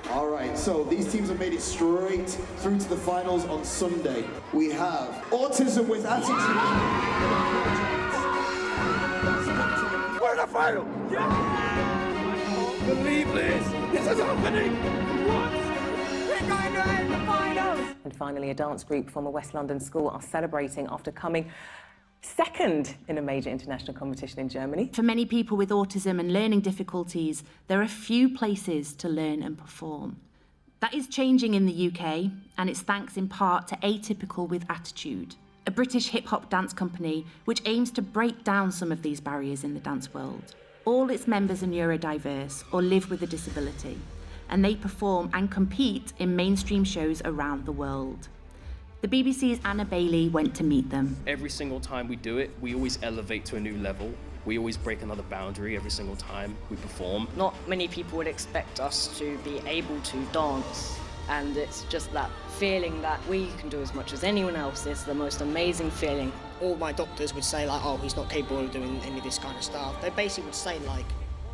All right, so these teams have made it straight through to the finals on Sunday. We have Autism with Attitude. We're in the final! Yeah! I can't believe this! This is happening! What? We're going to end the finals! And finally, a dance group from a West London school are celebrating after coming second in a major international competition in Germany. For many people with autism and learning difficulties, there are few places to learn and perform. That is changing in the UK, and it's thanks in part to Atypical with Attitude, a British hip-hop dance company which aims to break down some of these barriers in the dance world. All its members are neurodiverse or live with a disability, and they perform and compete in mainstream shows around the world. The BBC's Anna Bailey went to meet them. Every single time we do it, we always elevate to a new level. We always break another boundary every single time we perform. Not many people would expect us to be able to dance, and it's just that feeling that we can do as much as anyone else. It's the most amazing feeling. All my doctors would say, like, oh, he's not capable of doing any of this kind of stuff. They basically would say, like,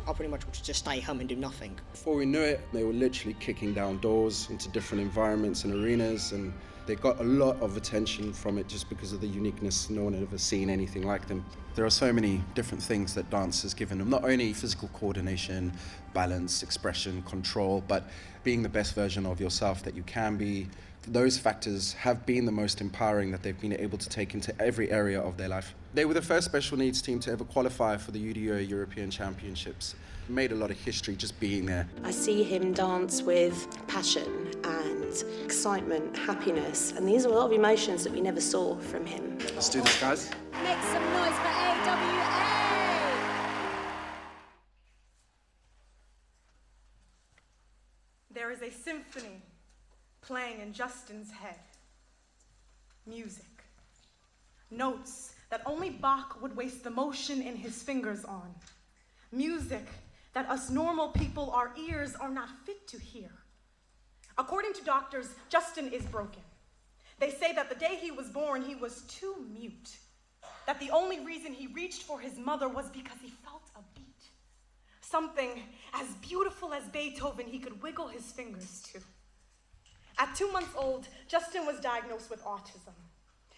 I pretty much would just stay home and do nothing. Before we knew it, they were literally kicking down doors into different environments and arenas, and they got a lot of attention from it just because of the uniqueness. No one had ever seen anything like them. There are so many different things that dance has given them, not only physical coordination, balance, expression, control, but being the best version of yourself that you can be. Those factors have been the most empowering that they've been able to take into every area of their life. They were the first special needs team to ever qualify for the UDO European Championships. Made a lot of history just being there. I see him dance with passion and excitement, happiness, and these are a lot of emotions that we never saw from him. Let's do this, guys. Make some noise for AwA! There is a symphony playing in Justin's head. Music. Notes that only Bach would waste the motion in his fingers on. Music that us normal people, our ears are not fit to hear. According to doctors, Justin is broken. They say that the day he was born, he was too mute. That the only reason he reached for his mother was because he felt a beat. Something as beautiful as Beethoven he could wiggle his fingers to. At 2 months old, Justin was diagnosed with autism.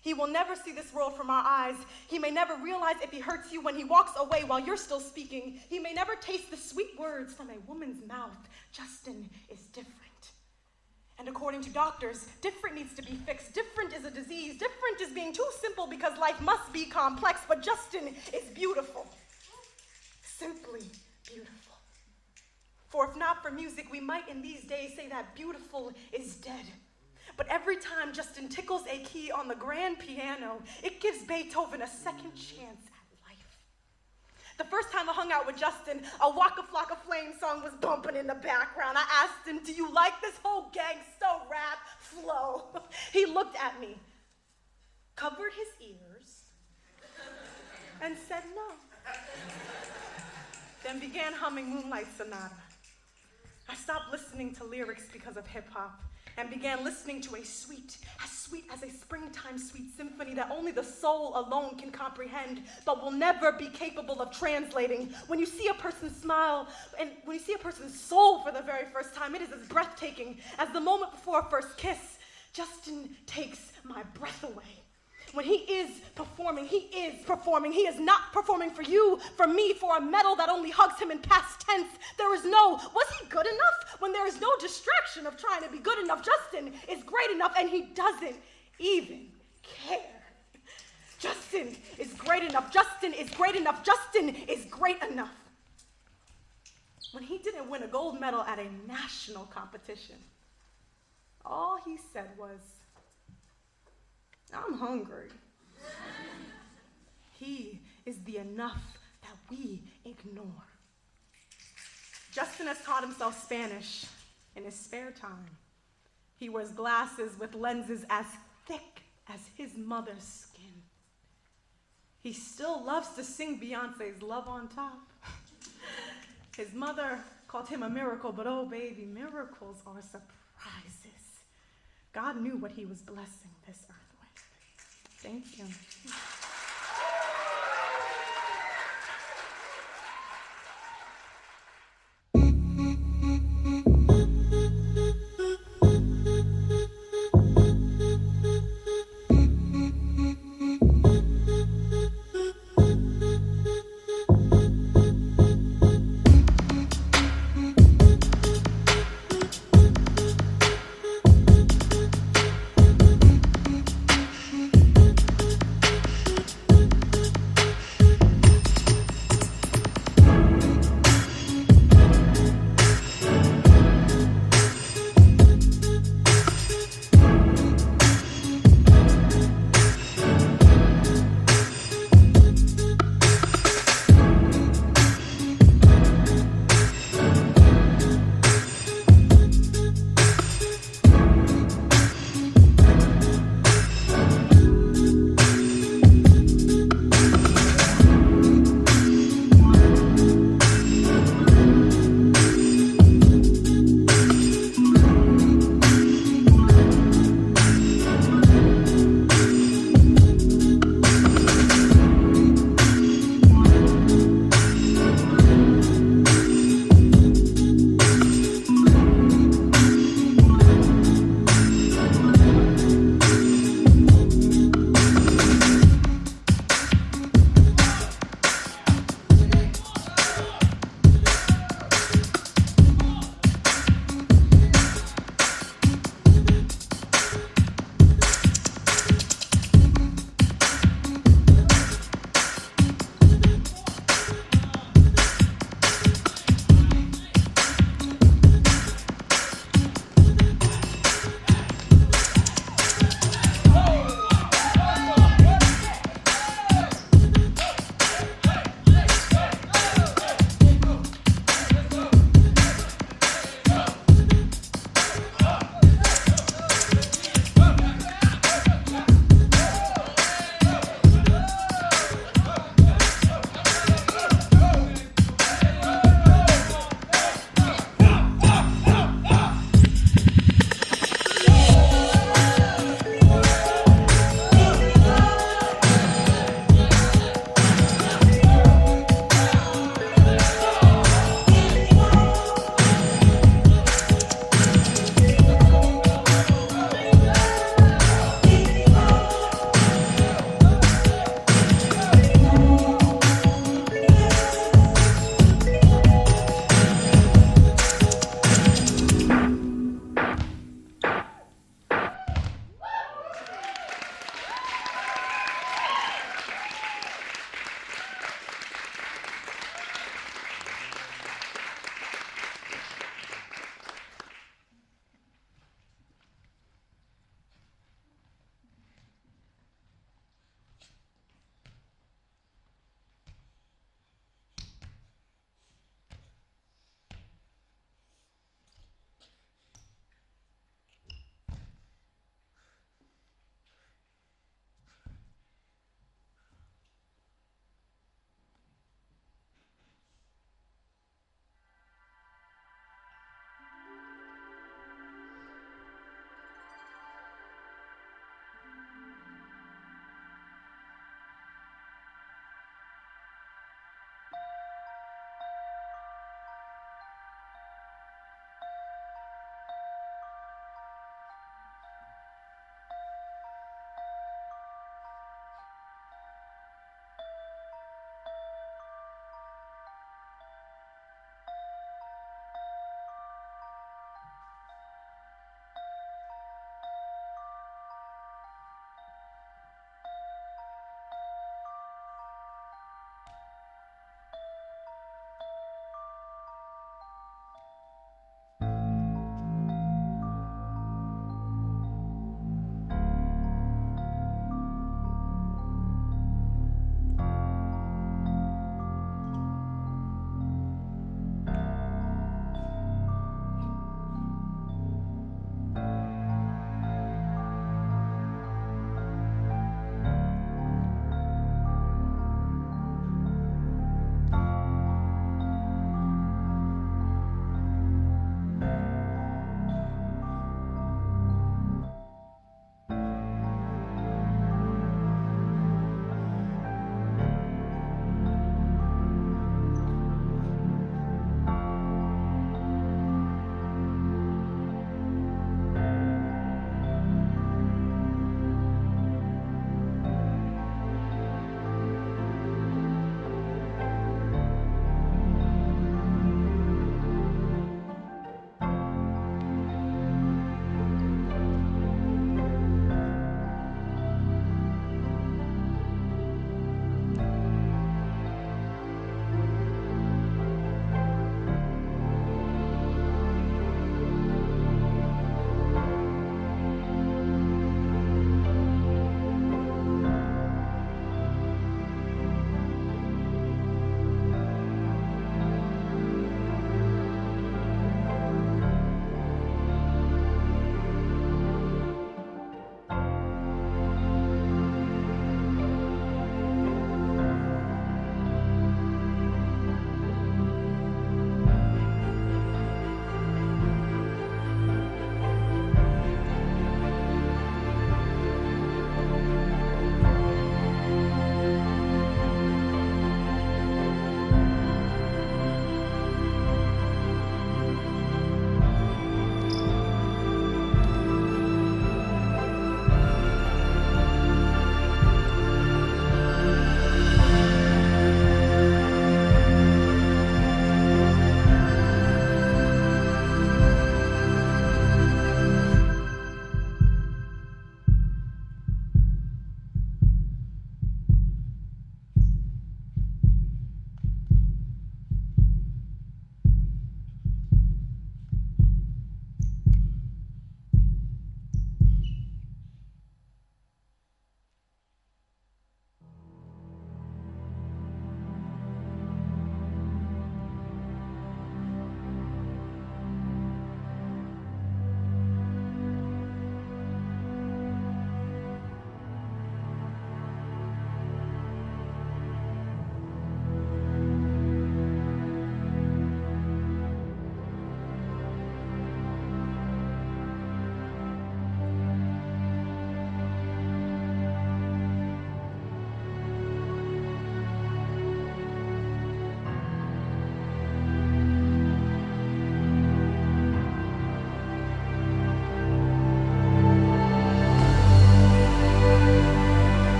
He will never see this world from our eyes. He may never realize if he hurts you when he walks away while you're still speaking. He may never taste the sweet words from a woman's mouth. Justin is different. And according to doctors, different needs to be fixed. Different is a disease. Different is being too simple because life must be complex. But Justin is beautiful. Simply beautiful. For if not for music, we might in these days say that beautiful is dead. But every time Justin tickles a key on the grand piano, it gives Beethoven a second chance at life. The first time I hung out with Justin, a Waka Flocka Flame song was bumping in the background. I asked him, do you like this whole gangsta rap flow? He looked at me, covered his ears, and said no. Then began humming Moonlight Sonata. I stopped listening to lyrics because of hip-hop and began listening to a sweet as a springtime sweet symphony that only the soul alone can comprehend, but will never be capable of translating. When you see a person smile, and when you see a person's soul for the very first time, it is as breathtaking as the moment before a first kiss. Justin takes my breath away. When he is performing, he is performing. He is not performing for you, for me, for a medal that only hugs him in past tense. There is no, was he good enough? When there is no distraction of trying to be good enough, Justin is great enough, and he doesn't even care. Justin is great enough. Justin is great enough. Justin is great enough. When he didn't win a gold medal at a national competition, all he said was, I'm hungry. He is the enough that we ignore. Justin has taught himself Spanish in his spare time. He wears glasses with lenses as thick as his mother's skin. He still loves to sing Beyonce's Love on Top. His mother called him a miracle, but oh baby, miracles are surprises. God knew what he was blessing this earth. Thank you.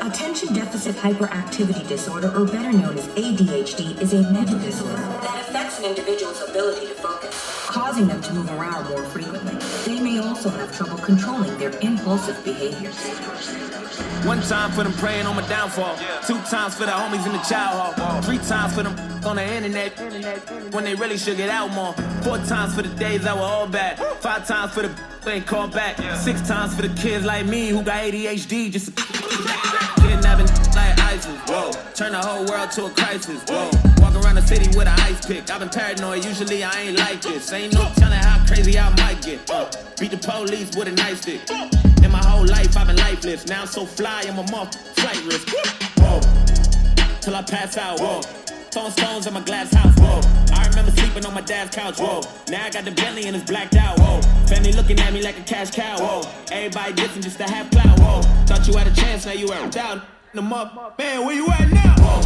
Attention Deficit Hyperactivity Disorder, or better known as ADHD, is a mental disorder that affects an individual's ability to focus, causing them to move around more frequently. They may also have trouble controlling their impulsive behaviors. One time for them praying on my downfall. 2 times for the homies in the child hall. 3 times for them on the internet when they really should get out more. 4 times for the days that were all bad. 5 times for the who ain't called back. 6 times for the kids like me who got ADHD just kidnapping like ISIS. Whoa, turn the whole world to a crisis. Whoa, walk around the city with an ice pick. I've been paranoid, usually I ain't like this. Ain't no telling how crazy I might get. Beat the police with a nightstick. In my whole life I've been lifeless. Now I'm so fly, I'm a flight risk. Whoa, till I pass out. Whoa, throwing stones at my glass house. Whoa, I remember sleeping on my dad's couch. Whoa, now I got the Bentley and it's blacked out. Whoa, family looking at me like a cash cow. Whoa, everybody dissing just to have clout. Whoa, thought you had a chance, now you out out. Them up, man, where you at now? Whoa,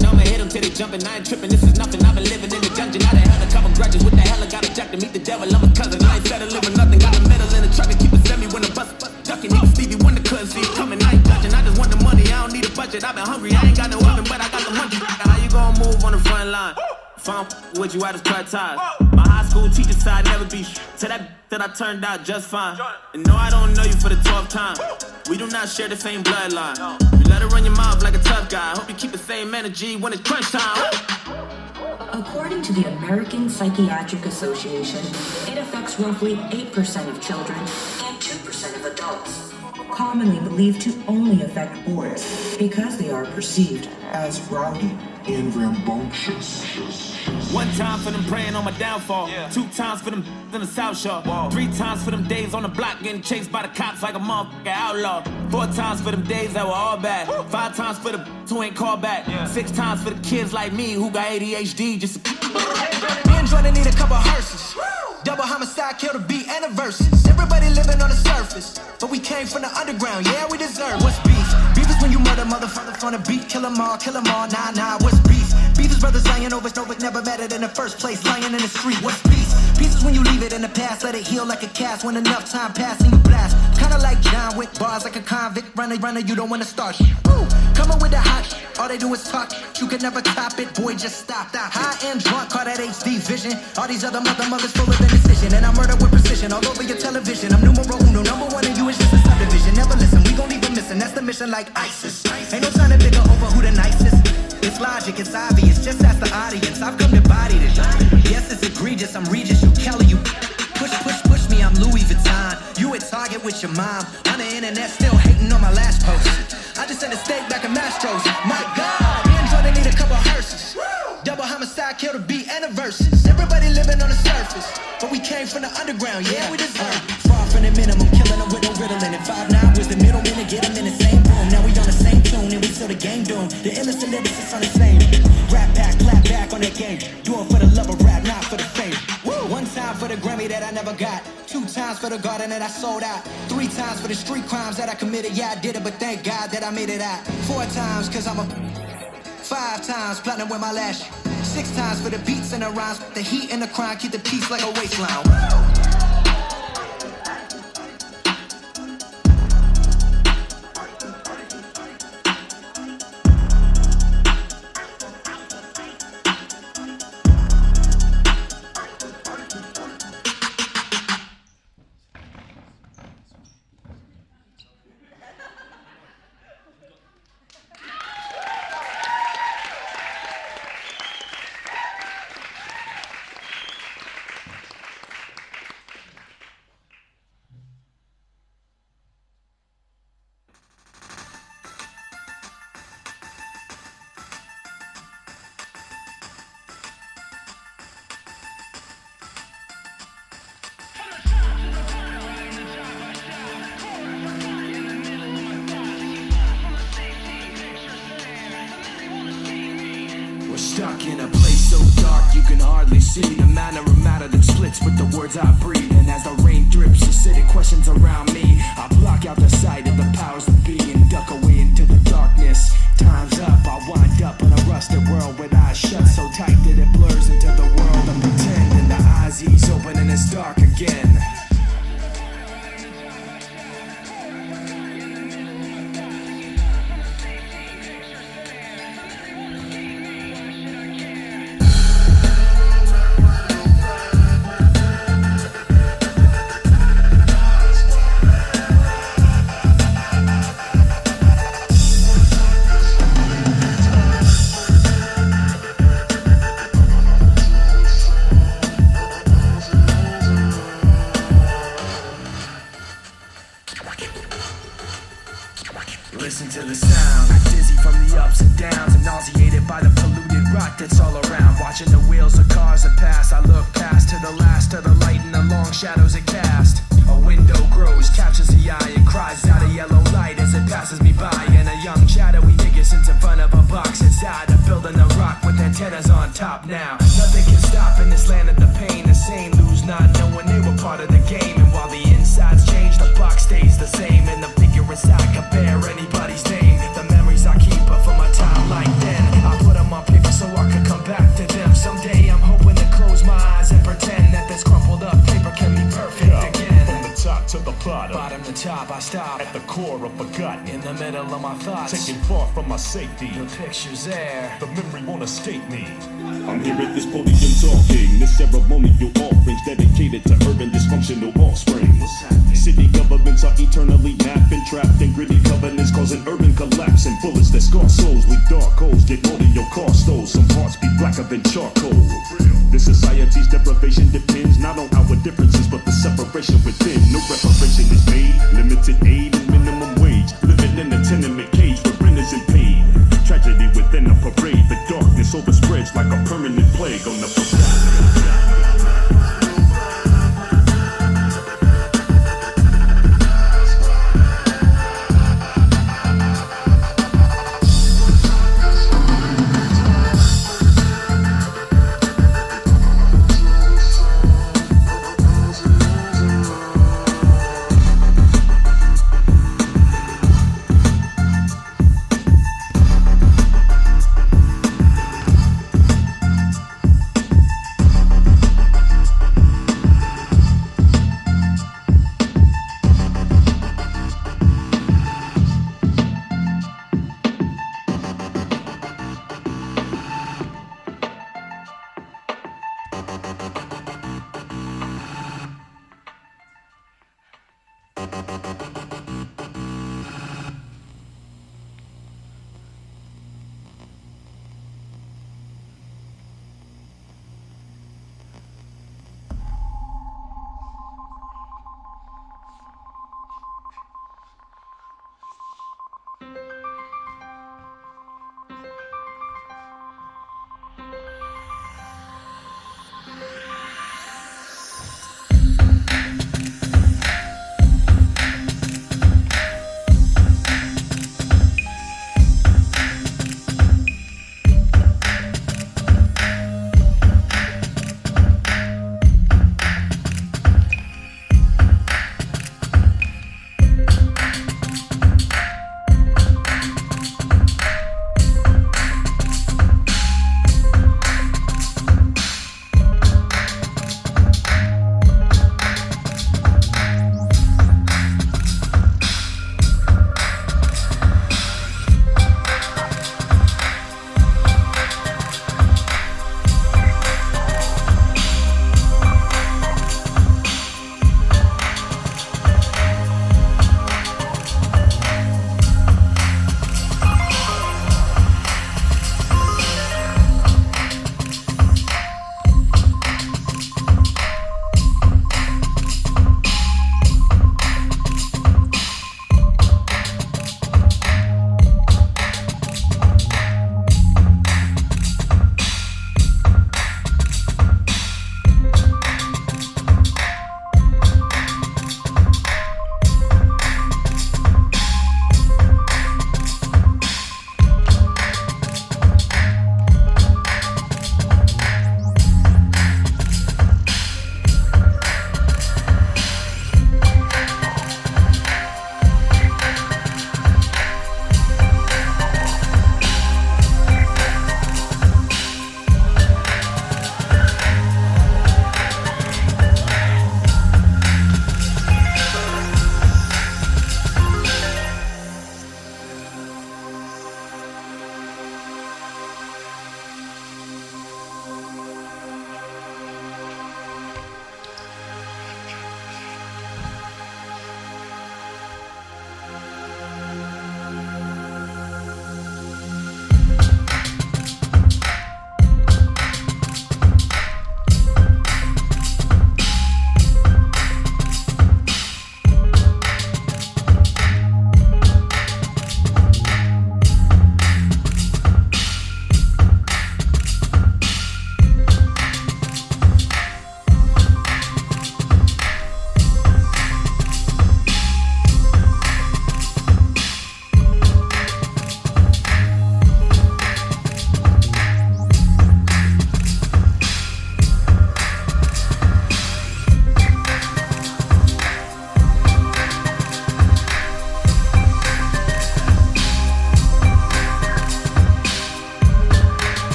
now I'ma hit them till they jumping. I ain't tripping, this is nothing. I've been living in the dungeon. I done held a couple grudges. What the hell I got a jack to meet the devil? I'm a cousin. I ain't settling with nothing. Got a medal in the truck and keep it semi when the bus ducking. Nigga Stevie Wonder couldn't see it coming. I ain't judging. I just want the money. I don't need a budget. I've been hungry. I ain't got no oven, but I got the money. How you gonna move on the front line? If I'm with you, I just cut ties. My high school teacher said I'd never be to that I turned out just fine. And no, I don't know you for the 12th time. We do not share the same bloodline. You let her run your mouth like a tough guy. Hope you keep the same energy when it's crunch time. According to the American Psychiatric Association, it affects roughly 8% of children and 2% of adults. Commonly believed to only affect boys because they are perceived as rowdy and rambunctious. One time for them praying on my downfall. 2 times for them in the South Shore. 3 times for them days on the block getting chased by the cops like a motherfucking outlaw. 4 times for them days that were all bad. 5 times for the who ain't called back. 6 times for the kids like me who got ADHD just Me and Jordan need a couple hearses. Double homicide, kill the beat and the verses. Everybody living on the surface, but we came from the underground, yeah, we deserve. What's beef? Beef is when you murder motherfuckers on the beat. Kill them all, nah, what's beef? Beef is brothers lying over, never mattered in the first place. Lying in the street, what's peace? Peace is when you leave it in the past, let it heal like a cast. When enough time passed and you blast. Kinda like John Wick, bars like a convict. Runner, you don't wanna start shit. Coming with the hot shit, all they do is talk. You can never top it, boy, just stop. High and drunk, call that HD vision. All these other mothers full of indecision. And I murder with precision all over your television. I'm numero uno, number one, and you is just a subdivision. Never listen, we gon' leave them missing. That's the mission like ISIS. Ain't no time to bigger over who the nicest. It's logic, it's obvious, just ask the audience. I've come to body this. Yes, it's egregious, I'm Regis, you Kelly, you push me, I'm Louis Vuitton. You at Target with your mom. On the internet, still hating on my last post. I just sent a steak back in Mastro's. My God, me and Jordan need a couple hearses. Double homicide, kill the beat and the verses. Everybody living on the surface, but we came from the underground, yeah, we deserve. Far from the minimum, killing them with no riddling. And 5'9" was the middleman to get them in the same room. Now we on the same tune and we till the game doomed. The innocent lyricists on the same. Rap back, clap back on that game. Do it for the love of rap, not for the fame. Woo! 1 time for the Grammy that I never got. 2 times for the garden that I sold out. 3 times for the street crimes that I committed. Yeah, I did it, but thank God that I made it out. 4 times, cause I'm a 5 times platinum with my lash. 6 times for the beats and the rhymes. The heat and the crime keep the peace like a waistline. Stuck in a place so dark you can hardly see the manner of matter that splits with the words I breathe. And as the rain drips, acidic questions around me, I block out the sight of the powers that be and duck away into the darkness. Time's up, I wind up in a rusted world with eyes shut so tight that it blurs into the world of pretend. And the eyes ease open and it's dark again. Listen to the sound, dizzy from the ups and downs, and nauseated by the polluted rot that's all around. Watching the wheels of cars that pass, I look past to the last of the light and the long shadows it cast. A window grows, captures the eye, and cries out a yellow light as it passes me by. And a young shadowy nigga sits in front of a box inside a building of rock with antennas on top now. Nothing can stop in this land of the pain. The sane lose not knowing they were part of the game. And while the insides change, the box stays the same. And the figure inside can bear anybody's name. The memories I keep are from a time like then. I put them on paper so I could come back to them. Someday I'm hoping to close my eyes and pretend that this crumpled up paper can be perfect again. From the top to the bottom to top I stop. At the core of forgotten. In the middle of my thoughts. Taken far from my safety. The picture's there. The memory won't escape me. I'm here at this podium talking. This ceremonial offerings dedicated to urban dysfunctional offspring. City governments are eternally napping, trapped in gritty covenants, causing urban collapse. And bullets that scar souls leave dark holes. Get more than your car stole. Some parts be blacker than charcoal. This society's deprivation depends not on our differences, but the separation within. No reparation is made. Limited aid and minimum wage. Living in a tenement cage where rent isn't paid. Tragedy within a parade. The darkness overspreads like a permanent plague on the parade.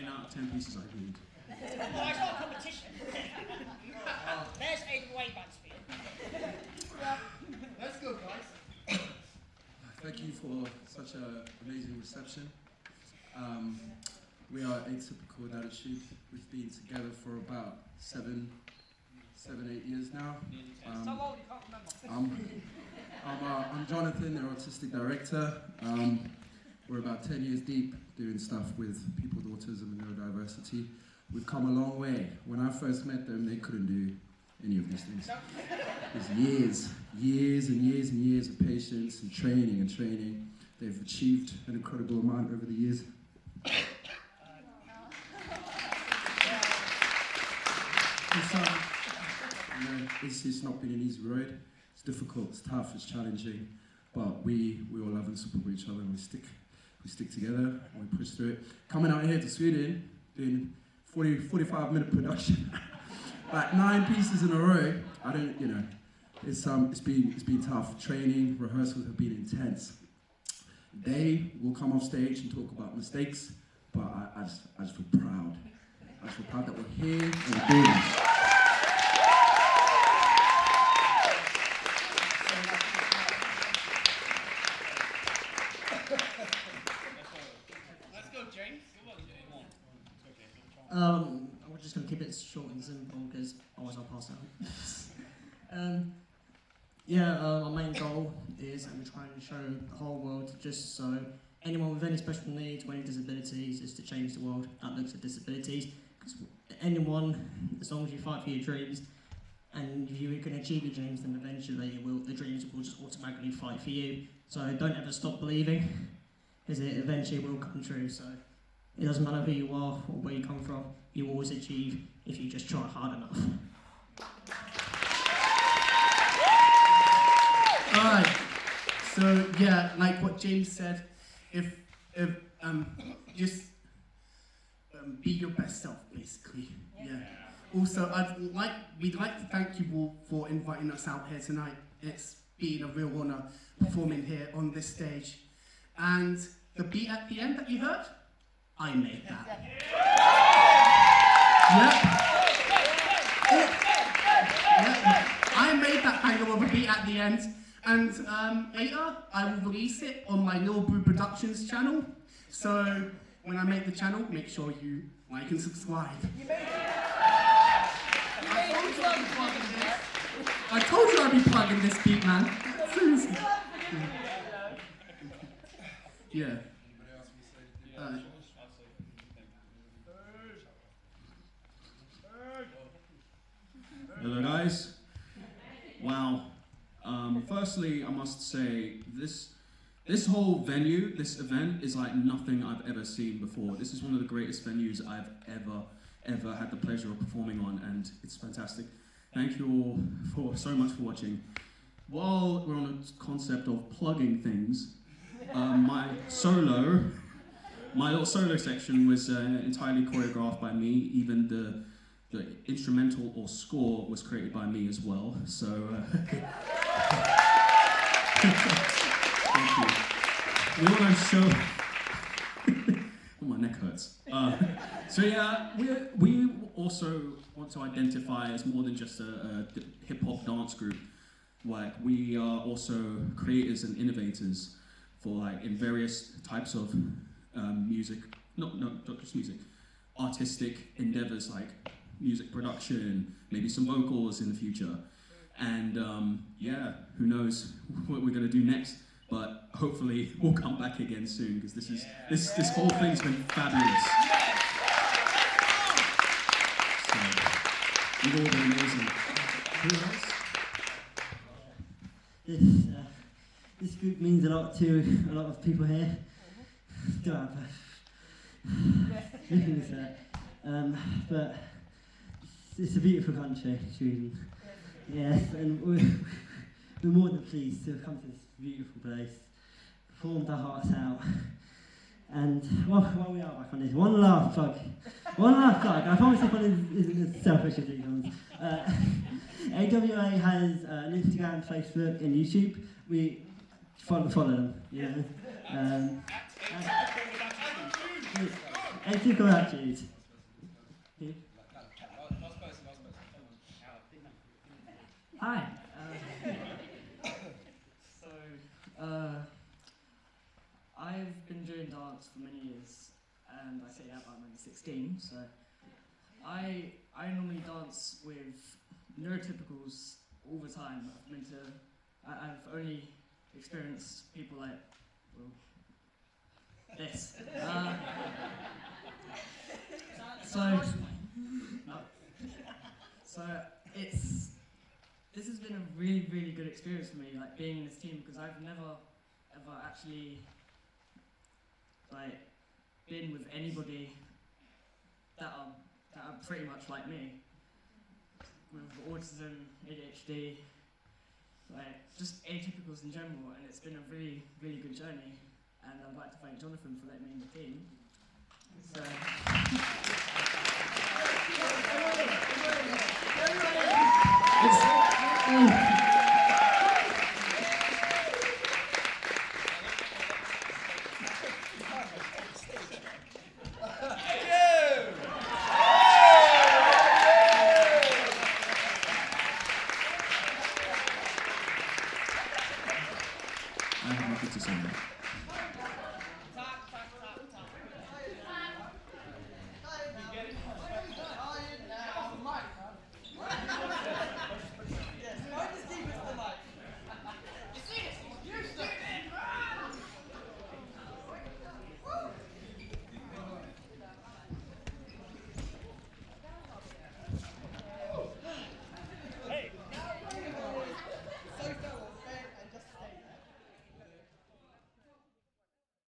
out of 10 pieces I read. Well, it's not a competition. There's AwA bands for you. Let's go, guys. Thank you for such an amazing reception. We are Atypical with Attitude. We've been together for about 7, 8 years now. I'm Jonathan, their autistic director. We're about 10 years deep doing stuff with people with autism and neurodiversity. We've come a long way. When I first met them, they couldn't do any of these things. There's years and years of patience and training. They've achieved an incredible amount over the years. It's not been an easy road. It's difficult, it's tough, it's challenging, but we all love and support each other, and we stick together and we push through it. Coming out here to Sweden, doing 45-minute production, like 9 pieces in a row. It's been tough. Training, rehearsals have been intense. They will come off stage and talk about mistakes, but I just feel proud. I feel proud that we're here and we're doing this. Let's go, James. We're just going to keep it short and simple because otherwise I'll pass out. Our main goal is that we're trying to show the whole world, just so anyone with any special needs or any disabilities, is to change the world that looks at disabilities. Because anyone, as long as you fight for your dreams and if you can achieve your dreams, then eventually the dreams will just automatically fight for you. So don't ever stop believing, because it eventually will come true. So it doesn't matter who you are or where you come from, you will always achieve if you just try hard enough. Alright, so yeah, like what James said, if just be your best self, basically. Yeah. Also, we'd like to thank you all for inviting us out here tonight. It's been a real honour performing here on this stage. And the beat at the end that you heard, I made that. I made that banger of a beat at the end. And later, I will release it on my Little Brew Productions channel. So when I make the channel, make sure you like and subscribe. I told you I'd be plugging this beat, man. Seriously. Yeah. Hello guys. Wow. Firstly, I must say this whole venue, this event is like nothing I've ever seen before. This is one of the greatest venues I've ever had the pleasure of performing on, and it's fantastic. Thank you all so much for watching. While we're on a concept of plugging things, my little solo section was entirely choreographed by me. Even the instrumental or score was created by me as well. So thank you. We want to show. Oh, my neck hurts. So yeah, we also want to identify as more than just a hip hop dance group. Like, we are also creators and innovators for like in various types of music, not just music, artistic endeavors like music production, maybe some vocals in the future. And yeah, who knows what we're gonna do next, but hopefully we'll come back again soon, because this whole thing's been fabulous. So, you've all been amazing. Who else? This group means a lot to a lot of people here. But it's a beautiful country, Sweden. Yes, and we're more than pleased to have come to this beautiful place, performed our hearts out. And while we are back on this, one last plug. I promise this one isn't as selfish as these ones. AwA has an Instagram, Facebook, and YouTube. We follow them. Yeah. Atypical attitude. Hi. I've been doing dance for many years, and I say that, but I'm only 16, so I normally dance with neurotypicals all the time. I've only experienced people like, well, this. This has been a really, really good experience for me, like being in this team, because I've never ever actually been with anybody that are pretty much like me, with autism, ADHD, just atypicals in general, and it's been a really, really good journey. And I'd like to thank Jonathan for letting me in the team. So.